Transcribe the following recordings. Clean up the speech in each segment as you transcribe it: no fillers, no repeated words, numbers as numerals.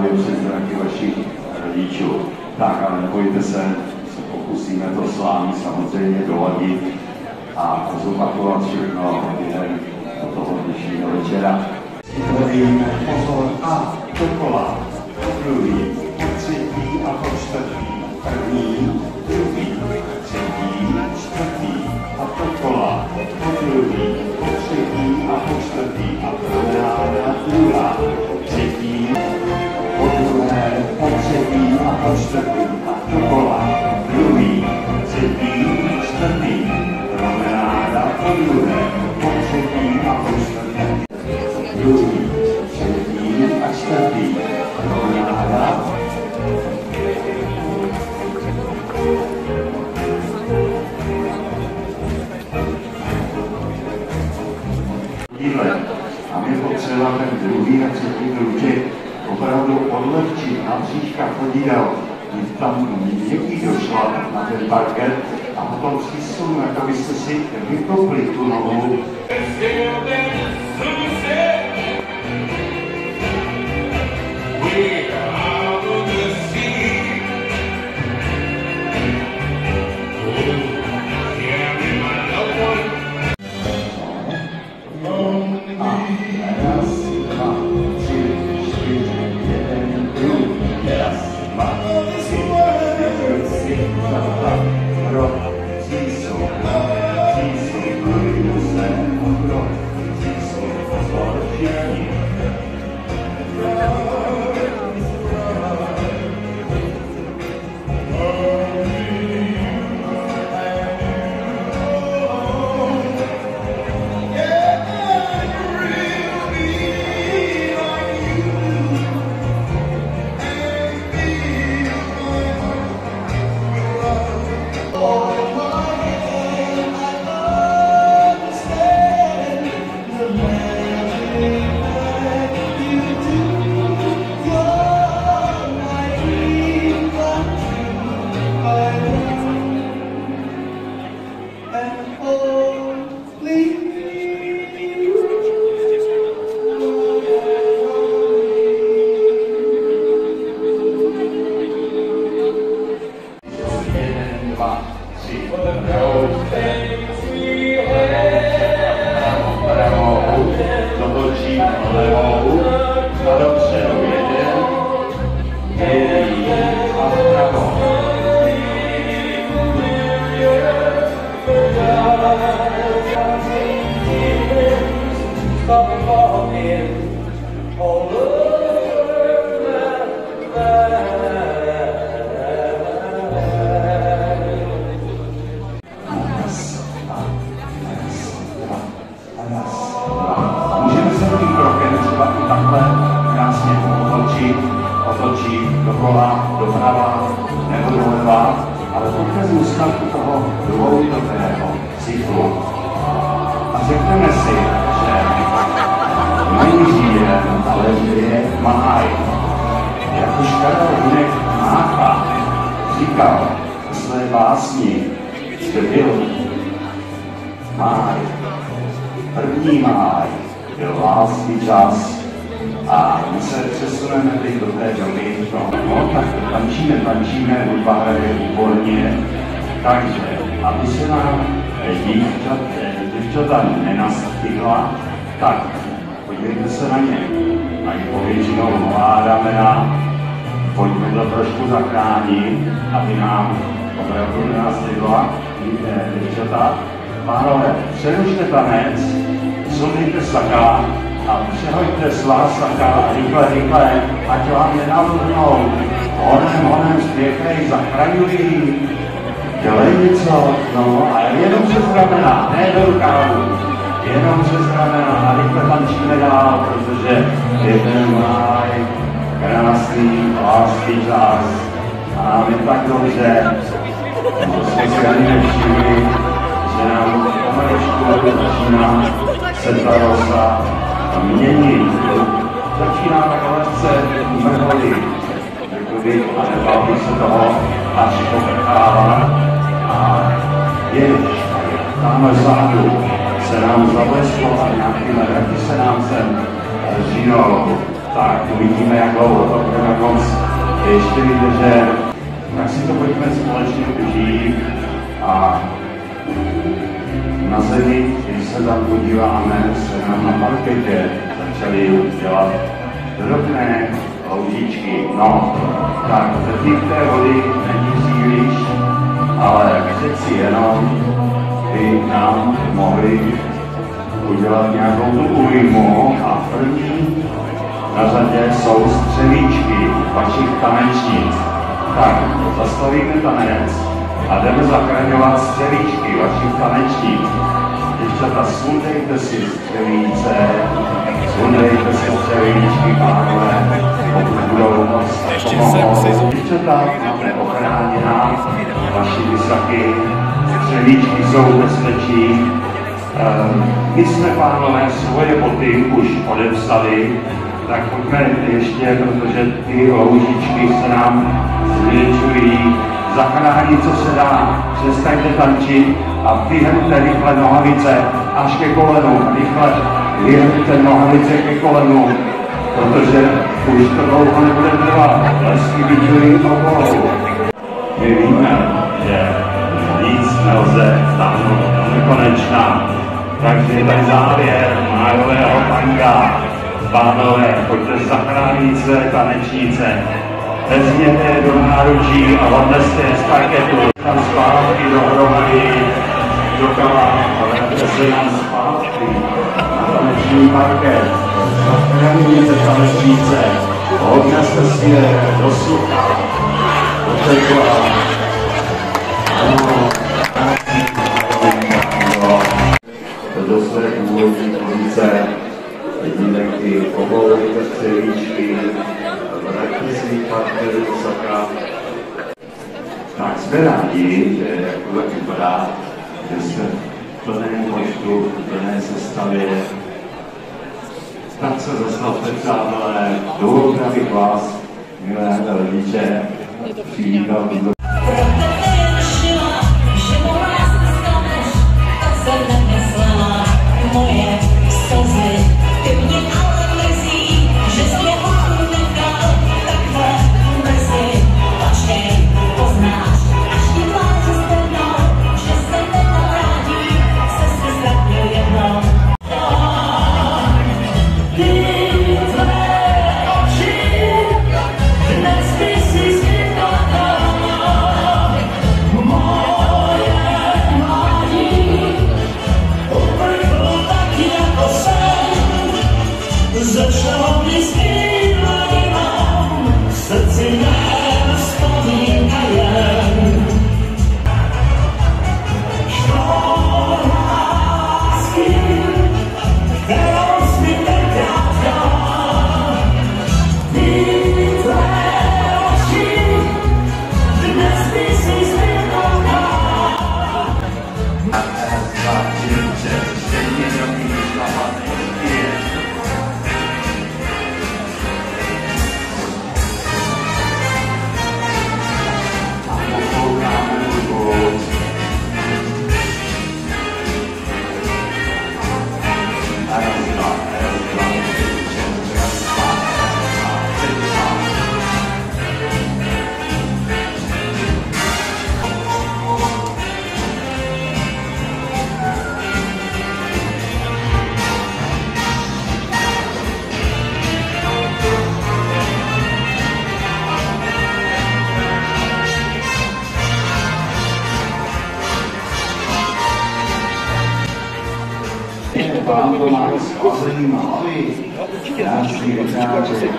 právě přes zraky vašich rodičů. Tak, ale nebojte se pokusíme to s vámi samozřejmě doladit a zopakovat všechno během toho dnešního večera. Víme pozor a dokola, druhý, třetí a po čtvrtý, první, druhý, třetí, čtvrtý a dokola, po druhý, po třetí a po čtvrtý a promenáda druhá, třetí, po druhé, po třetí a po čtvrtý a dokola, druhý, třetí, čtvrtý, promenáda po druhé, po třetí a po čtvrtý. Druhý, třetí a čtvrtý, promenáda. Tam je potřeba ten druhý a třetí kruček opravdu odlehčit na bříška chodidel, když tam někdy došla na ten parket a potom přisunat, abyste si vykopli tu nohu. Otočí dokola, doprava nebo doleva, ale pojďme zůstat u toho dvouminutového cyklu. A řekneme si, že není žijem, ale že je máj. Jak už Karel Hynek Mácha říkal v své básni, že byl máj, první máj, byl lásky čas. A my se přesuneme teď do té doby, no tak tančíme, hudba hraje výborně, takže aby se nám děvčata nenastihla, tak podívejte se na ně, mají povětšinou nová ramena, pojďme to trošku zachránit, aby nám opravdu nenastihla děvčata. Pánové, přerušte tanec, sundejte saka, a přehoďte svá saka rychle, ať vám nenavlhnou. Honem, spěchej, zachraňují. Dělej něco, no a jenom přes ramena, ne do rukávu. Jenom přes ramena a rychle tančíme dál, protože je ten máj, krásný, lásky čas. A nám je tak dobře, že jsme si ani nevšimli, že nám pomaličku začíná se ta rosa mění. Začíná tak lehce vrcholit, a nebál bych se toho až povrchávat. A jež tamhle vzadu se nám zablesklo a nějaký mraky se nám sem žinou. Tak uvidíme, jak dlouho to bude moc ještě vydržet. Tak si to pojďme společně užít a na zemi, když se tam podíváme, se nám na parketě začaly dělat drobné loužičky. No, tak zatím té vody není příliš, ale přeci jenom by nám mohli udělat nějakou tu újmu a první na řadě jsou střevíčky vašich tanečnic. Tak, zastavíme tanec a jdeme zachraňovat střevíčky vašich tanečnic. Děvčata, sundejte si střevíce, sundejte si střevíčky, pánové, pokud budou moc pomohou. Děvčata, máme ochráněná vaši vysaky, střevíčky jsou v bezpečí. My jsme, pánové, svoje boty už odepsali, tak pojďme ještě, protože ty loužičky se nám zvětšují. Zachránit, co se dá, přestaňte tančit a vyhrňte rychle nohavice až ke kolenu. Rychle vyhrňte nohavice ke kolenu, protože už to dlouho nebude trvat. Lesky vyčují okolou. My víme, že víc nelze stáhnout do nekonečna. Takže je tady závěr májového tanga. Pánové, pojďte zachránit své tanečnice. Vezměte je do náručí a odneste je z parketu. Tam zpátky dohromady do kala a vrátite se nám zpátky na taneční parket. Zachráníte tanečnice, odneste si je do sucha, do tepla. Do své původní pozice jedinenky povolujte střevíčky, vraťte si partnery do saka. Tak jsme rádi, že jak to tak vypadá, že jsme v plném počtu, v plné sestavě. Tak se zastavte, přátelé, dovolte, abych vás, milé rodiče, přivítal do vám to má schvazený mávy, krásný vytáček,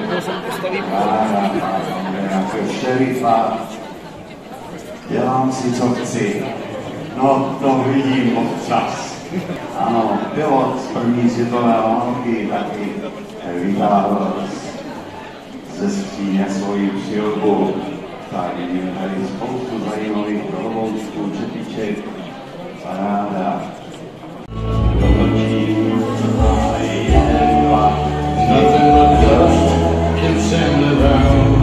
nějakého šerifa, dělám si, co chci, no to vidím občas. Ano, pilot z první světové války taky vytáhl ze skříně svoji přilbu, tak vidíme tady spoustu zajímavých roboučků, čepiček, paráda. Nothing but dust and sand around.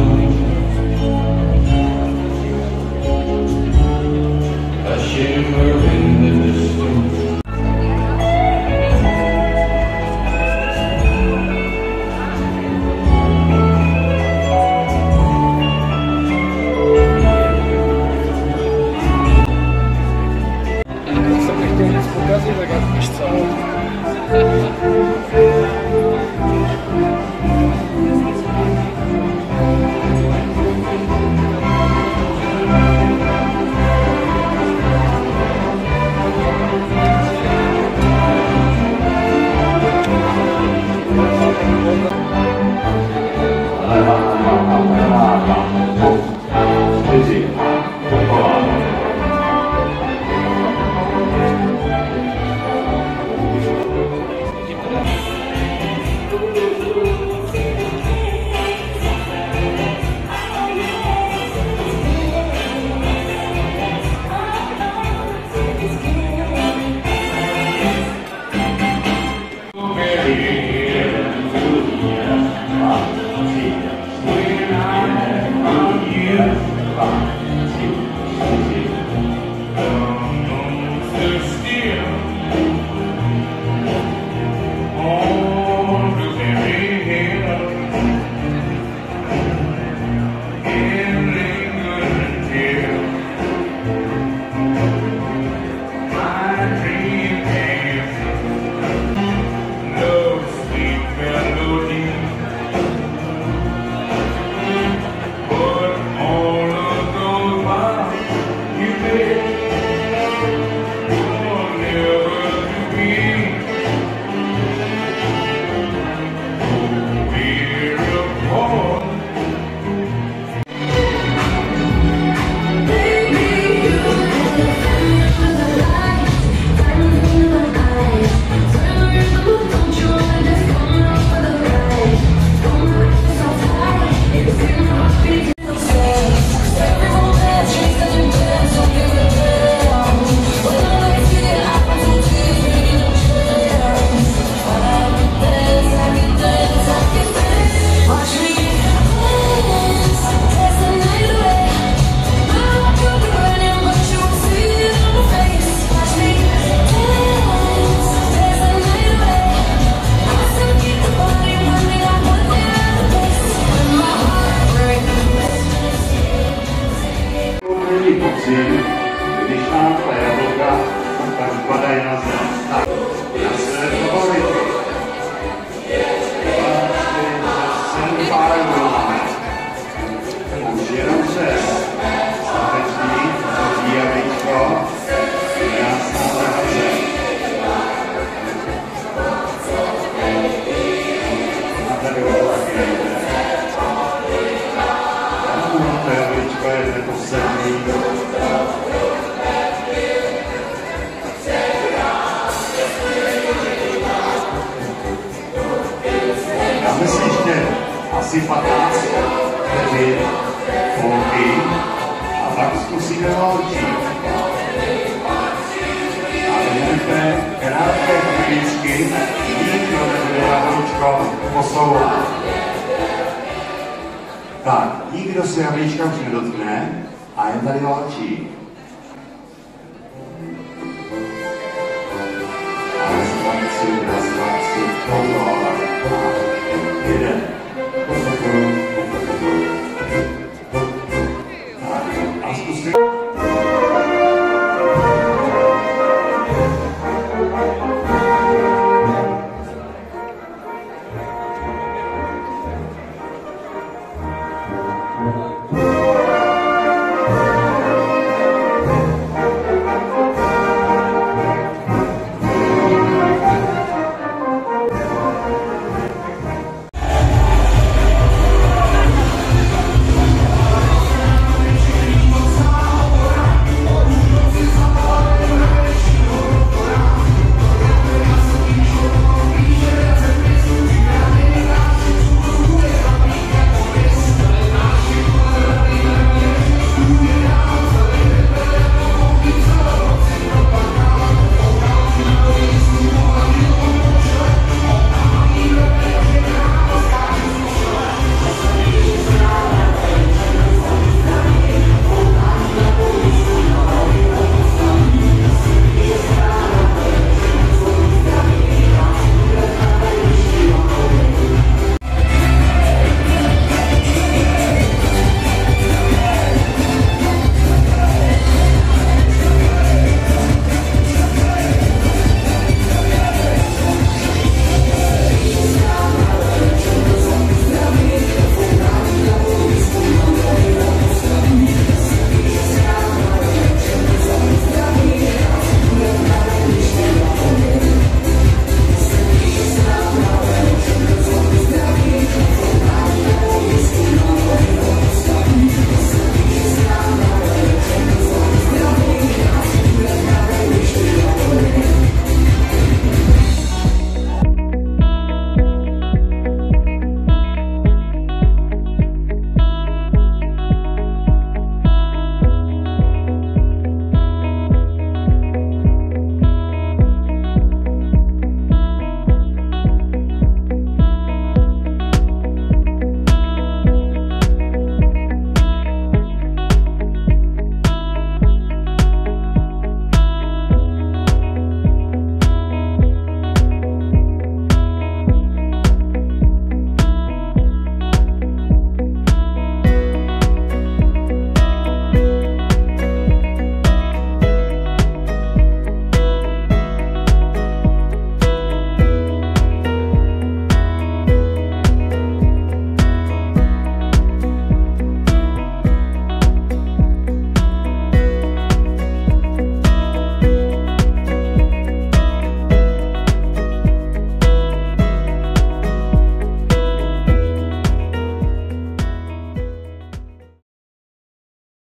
A shimmer in the distance. prosím, když mám ta jablka, tak padají na zem. Tak, já se nepovolíte. 7 párů máme. Už jenom 6. Statečný, hodí jablíčko. Krásná zahaze. A tady už to taky nejde. To jablíčko je neposlední. Dáme si ještě asi 15 vteřin polky a pak zkusíme volčí. A jdeme krátké chvíličky, nikdo nebude jablíčko posouvat. Tak, nikdo se jablíčka už nedotkne a jen tady volčí. Raz, dva, tři, pozor. Jeden. A zkusíme.